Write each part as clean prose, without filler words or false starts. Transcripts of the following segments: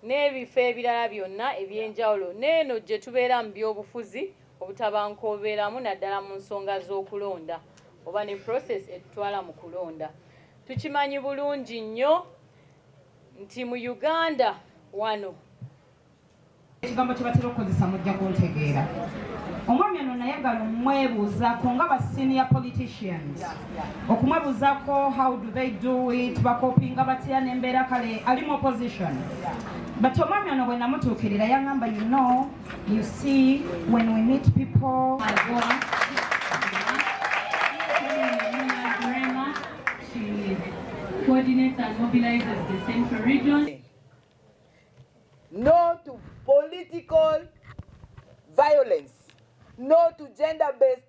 n'ebifo ebirala byonna ebyenjawulo n'eno gye tubeera mu byobufuzi obutabankooberamu naddala mu nsonga z'okulonda oba ne process etutwala mu kulonda. Tukimanyi bulungi nnyo nti mu Uganda wano ekigambo kye batera okukozesa mujja kuntegeera. Omwami ono nayagala omwebuuzaako nga ba senior politicians okumwebuuzaako how do they do it, bakopinga batya n'embeera kale ali mu opposition. But omwami ono bwe namutuukirira yaŋŋamba, you know, you see when we meet people she coordinates and mobilizes the central region. No to political violence. No to gender-based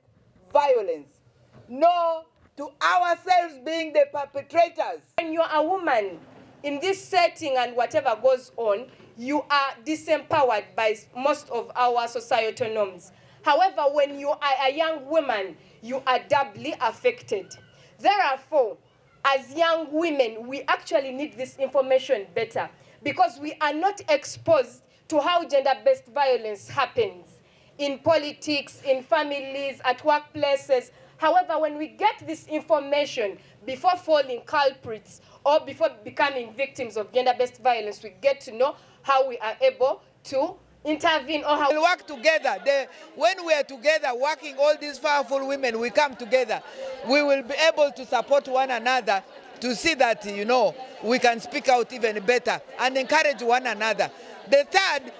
violence. No to ourselves being the perpetrators. When you are a woman in this setting and whatever goes on, you are disempowered by most of our societal norms. However, when you are a young woman, you are doubly affected. Therefore, as young women, we actually need this information better because we are not exposed to how gender-based violence happens in politics, in families, at workplaces. However, when we get this information before falling culprits or before becoming victims of gender-based violence, we get to know how we are able to intervene or how we work together. When we are together working, all these powerful women, we come together, we will be able to support one another to see that, you know, we can speak out even better and encourage one another. The third,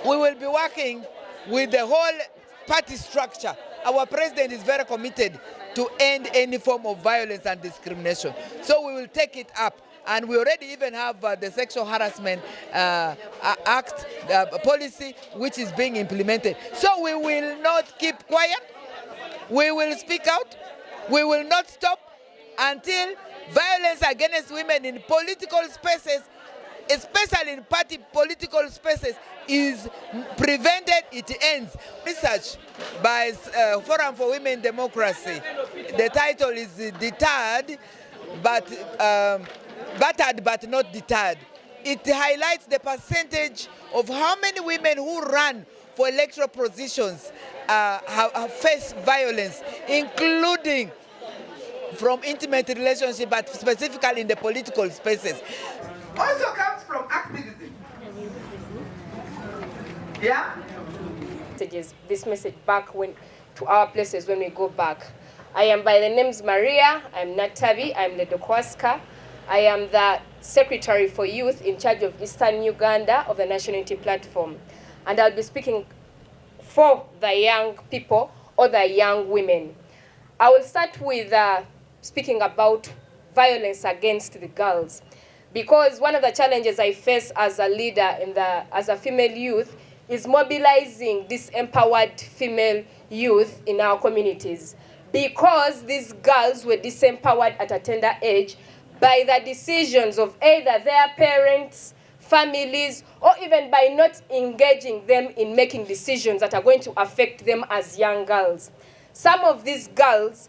we will be working with the whole party structure. Our president is very committed to end any form of violence and discrimination. So we will take it up. And we already even have the Sexual Harassment Act policy, which is being implemented. So we will not keep quiet. We will speak out. We will not stop until violence against women in political spaces, especially in party political spaces, is prevented, it ends. Research by Forum for Women Democracy. The title is Deterred, Battered but not deterred. It highlights the percentage of how many women who run for electoral positions have faced violence, including from intimate relationship, but specifically in the political spaces. Also comes from activism. Yeah? This message back to our places when we go back. I am by the names Maria, I'm Natabi, I'm the Dokwaska. I am the Secretary for Youth in charge of Eastern Uganda of the National Unity Platform. And I'll be speaking for the young people or the young women. I will start with speaking about violence against the girls. Because one of the challenges I face as a leader as a female youth is mobilizing this empowered female youth in our communities. Because these girls were disempowered at a tender age by the decisions of either their parents, families, or even by not engaging them in making decisions that are going to affect them as young girls. Some of these girls,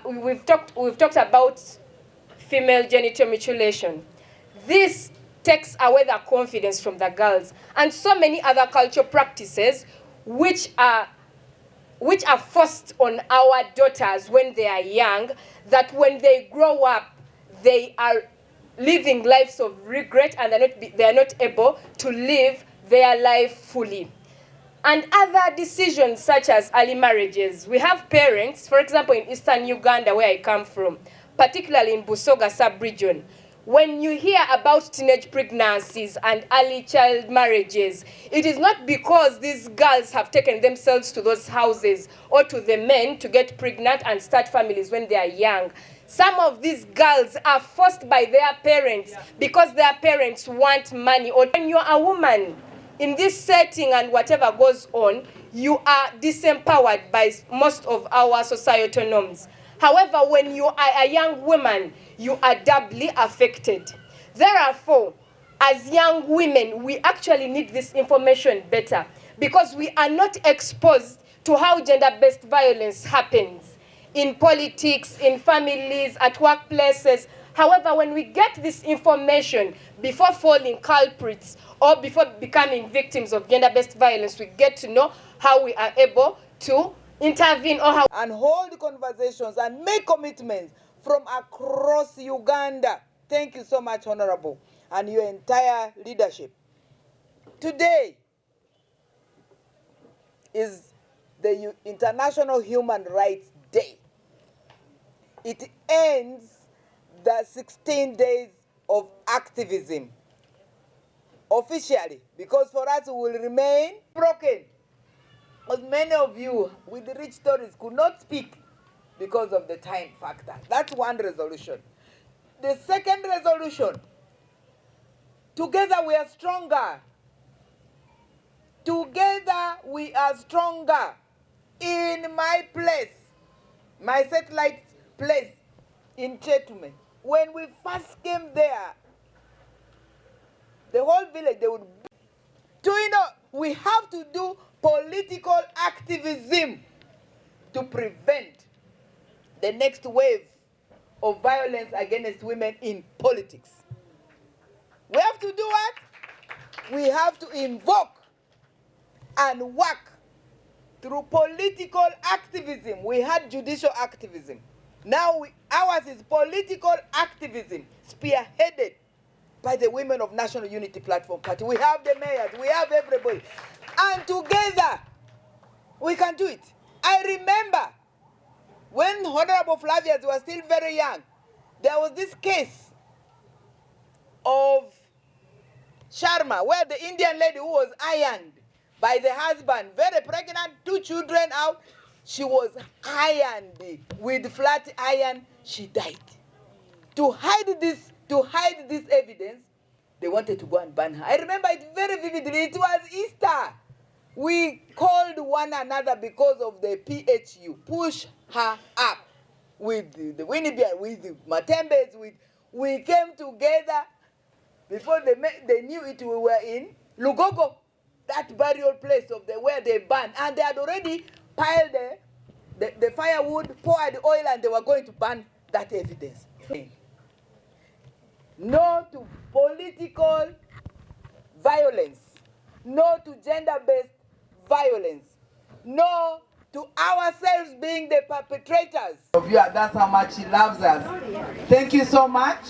we've talked about female genital mutilation. This takes away the confidence from the girls, and so many other cultural practices which are forced on our daughters when they are young, that when they grow up, they are living lives of regret and they are not able to live their life fully. And other decisions such as early marriages. We have parents, for example, in Eastern Uganda, where I come from, particularly in Busoga sub-region, when you hear about teenage pregnancies and early child marriages, it is not because these girls have taken themselves to those houses or to the men to get pregnant and start families when they are young. Some of these girls are forced by their parents because their parents want money. Or when you're a woman in this setting and whatever goes on, you are disempowered by most of our societal norms. However, when you are a young woman, you are doubly affected. Therefore, as young women, we actually need this information better because we are not exposed to how gender-based violence happens in politics, in families, at workplaces. However, when we get this information before falling culprits or before becoming victims of gender-based violence, we get to know how we are able to intervene or how and hold conversations and make commitments from across Uganda. Thank you so much, Honorable, and your entire leadership. Today is the International Human Rights Day. It ends the 16 days of activism officially, because for us it will remain broken. Because many of you with rich stories could not speak because of the time factor. That's one resolution. The second resolution, together we are stronger. Together we are stronger. In my place, my satellite place in Chetume, when we first came there, the whole village, they would... we have to do political activism to prevent the next wave of violence against women in politics. We have to do what? We have to invoke and work through political activism. We had judicial activism. Now ours is political activism, spearheaded by the Women of National Unity Platform Party. We have the mayors, we have everybody. And together, we can do it. I remember when Honorable Flavius was still very young, there was this case of Sharma, where the Indian lady who was ironed by the husband, very pregnant, 2 children out, she was ironed with flat iron, she died. To hide this evidence, they wanted to go and ban her. I remember it very vividly. It was Easter. We called one another because of the PHU, push her up with the Winnipeg, with the Matembes, we came together. Before they knew it, we were in Lugogo, that burial place of where they burned, and they had already piled the firewood, poured oil, and they were going to burn that evidence. No to political violence. No to gender-based violence. No to ourselves being the perpetrators. That's how much she loves us. Thank you so much.